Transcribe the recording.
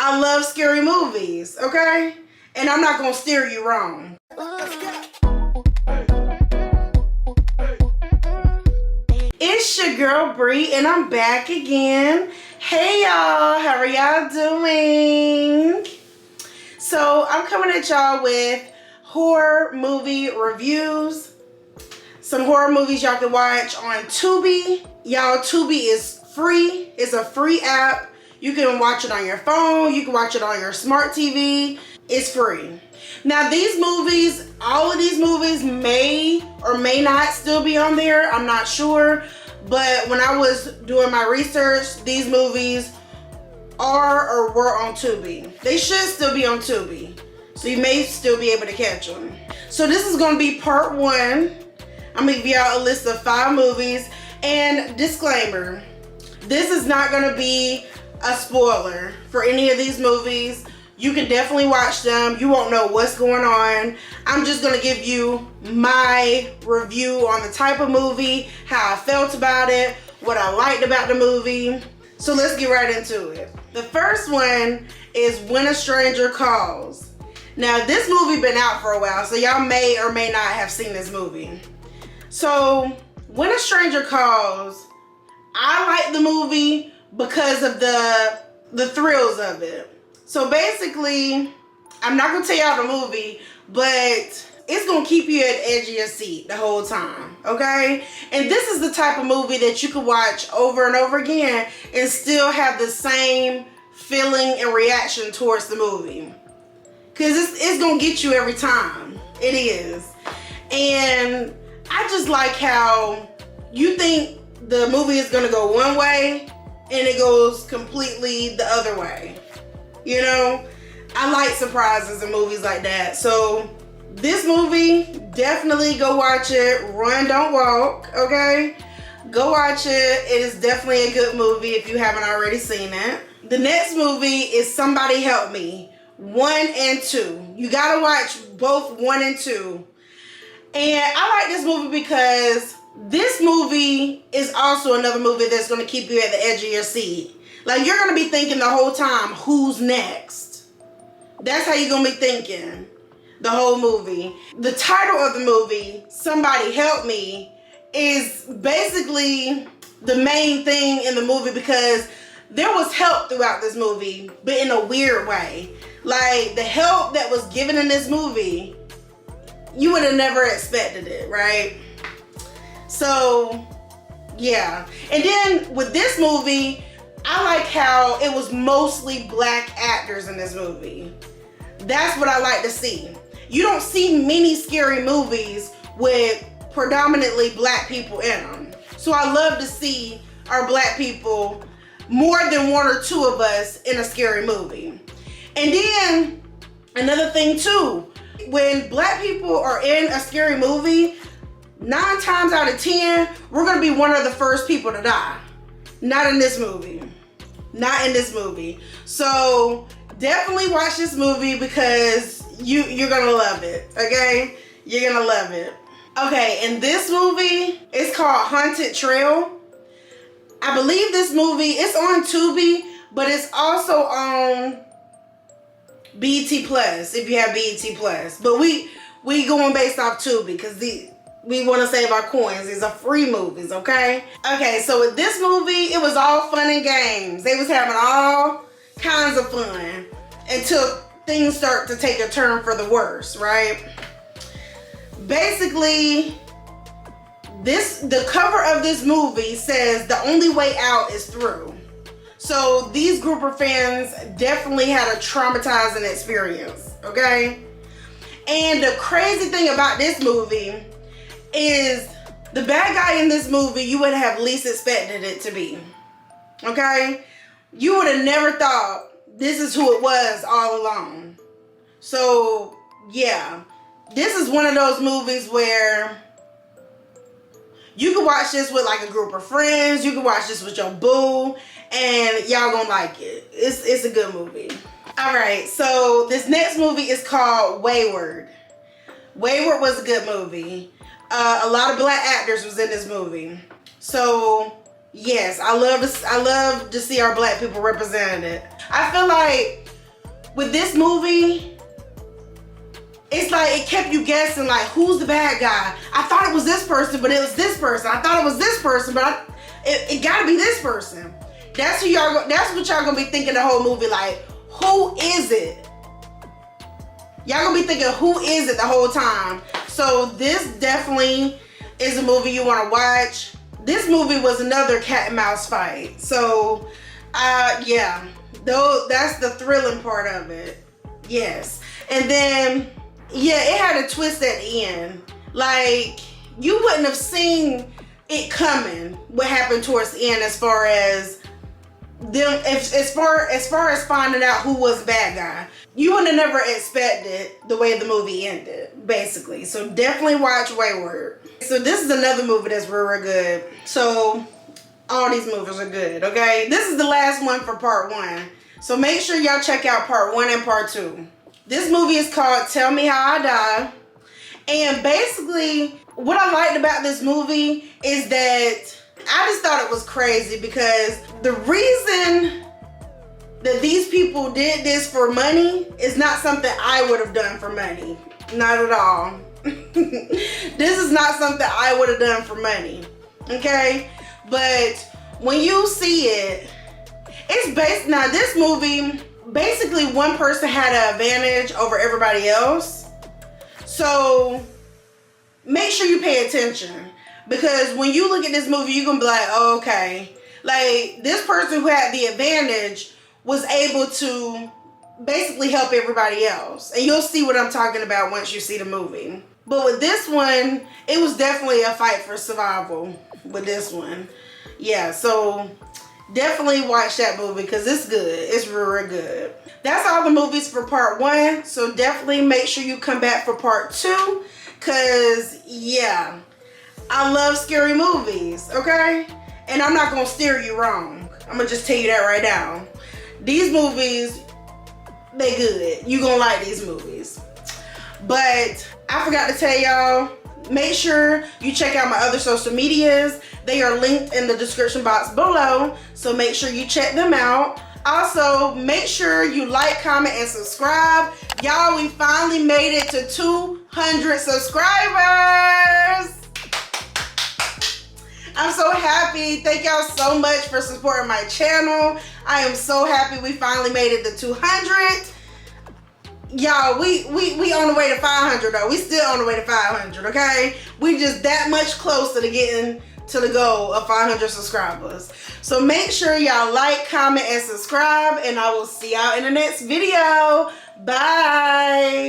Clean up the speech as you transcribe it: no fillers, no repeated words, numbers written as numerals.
I love scary movies, okay? And I'm not gonna steer you wrong. It's your girl Bree, and I'm back again. Hey y'all, how are y'all doing? So I'm coming at y'all with horror movie reviews. Some horror movies y'all can watch on Tubi. Y'all, Tubi is free. It's a free app. You can watch it on your phone. You can watch it on your smart TV. It's free. Now these movies, all of these movies may or may not still be on there. I'm not sure. But when I was doing my research, these movies are or were on Tubi. They should still be on Tubi. So you may still be able to catch them. So this is going to be part 1. I'm going to give y'all a list of 5 movies. And disclaimer, this is not going to be a spoiler for any of these movies. You can definitely watch them. You won't know what's going on. I'm just going to give you my review on the type of movie, how I felt about it, what I liked about the movie. So let's get right into it. The first one is When a Stranger Calls. Now this movie been out for a while, so y'all may or may not have seen this movie. So When a Stranger Calls, I like the movie because of the thrills of it. So basically, I'm not gonna tell y'all the movie, but it's gonna keep you at the edge of your seat the whole time, okay? And this is the type of movie that you can watch over and over again and still have the same feeling and reaction towards the movie. Cause it's gonna get you every time. It is. And I just like how you think the movie is gonna go one way and it goes completely the other way. You know, I like surprises in movies like that. So this movie, definitely go watch it. Run, don't walk, okay? Go watch it. It is definitely a good movie if you haven't already seen it. The next movie is Somebody Help Me, 1 and 2. You gotta watch both 1 and 2. And I like this movie because this movie is also another movie that's gonna keep you at the edge of your seat. Like, you're going to be thinking the whole time, who's next? That's how you're going to be thinking the whole movie. The title of the movie, Somebody Help Me, is basically the main thing in the movie because there was help throughout this movie, but in a weird way. Like, the help that was given in this movie, you would have never expected it, right? So, yeah. And then with this movie, I like how it was mostly black actors in this movie. That's what I like to see. You don't see many scary movies with predominantly black people in them. So I love to see our black people, more than 1 or 2 of us in a scary movie. And then another thing too, when black people are in a scary movie, 9 times out of 10, we're gonna be one of the first people to die. Not in this movie. Not in this movie. So definitely watch this movie because you're gonna love it, okay? You're gonna love it. Okay, and this movie is called Haunted Trail. I believe this movie, it's on Tubi, but it's also on BET Plus, if you have BET Plus. But we going based off Tubi because we want to save our coins. These are free movies, okay? Okay, so with this movie, it was all fun and games. They was having all kinds of fun until things start to take a turn for the worse, right? Basically, the cover of this movie says the only way out is through. So these group of fans definitely had a traumatizing experience, okay? And the crazy thing about this movie is the bad guy in this movie you would have least expected it to be, okay? You would have never thought this is who it was all along. So yeah, this is one of those movies where you can watch this with like a group of friends, you can watch this with your boo, and y'all gonna like it. It's a good movie. All right, so this next movie is called Wayward. Wayward was a good movie. A lot of black actors was in this movie. So yes, I love to see our black people represented. I feel like with this movie, it's like it kept you guessing, like, who's the bad guy? I thought it was this person, but it was this person. I thought it was this person, but it gotta be this person. That's who y'all. That's what y'all gonna be thinking the whole movie. Like, who is it? Y'all gonna be thinking, who is it the whole time? So this definitely is a movie you want to watch. This movie was another cat and mouse fight. So, yeah, though that's the thrilling part of it. Yes, and then yeah, it had a twist at the end. Like, you wouldn't have seen it coming. What happened towards the end, as far as them, as far as finding out who was the bad guy, you would have never expected the way the movie ended, basically. So definitely watch Wayward. So this is another movie that's real good. So all these movies are good, okay? This is the last one for part 1. So make sure y'all check out part 1 and part 2. This movie is called Tell Me How I Die. And basically, what I liked about this movie is that I just thought it was crazy, because the reason that these people did this for money is not something I would have done for money. Not at all. This is not something I would have done for money. Okay? But when you see it, it's based, now this movie, basically one person had an advantage over everybody else. So make sure you pay attention, because when you look at this movie, you're gonna be like, oh, okay, like, this person who had the advantage was able to basically help everybody else. And you'll see what I'm talking about once you see the movie. But with this one, it was definitely a fight for survival with this one. Yeah, so definitely watch that movie, because it's good. It's real good. That's all the movies for part 1. So definitely make sure you come back for part 2, because yeah, I love scary movies, okay? And I'm not gonna steer you wrong. I'm gonna just tell you that right now. These movies, they good. You gonna like these movies. But I forgot to tell y'all, make sure you check out my other social medias. They are linked in the description box below, so make sure you check them out. Also, make sure you like, comment, and subscribe. Y'all, we finally made it to 200 subscribers. I'm so happy. Thank y'all so much for supporting my channel. I am so happy we finally made it to 200. Y'all, we on the way to 500 though. We still on the way to 500, okay? We just that much closer to getting to the goal of 500 subscribers. So make sure y'all like, comment, and subscribe, and I will see y'all in the next video. Bye.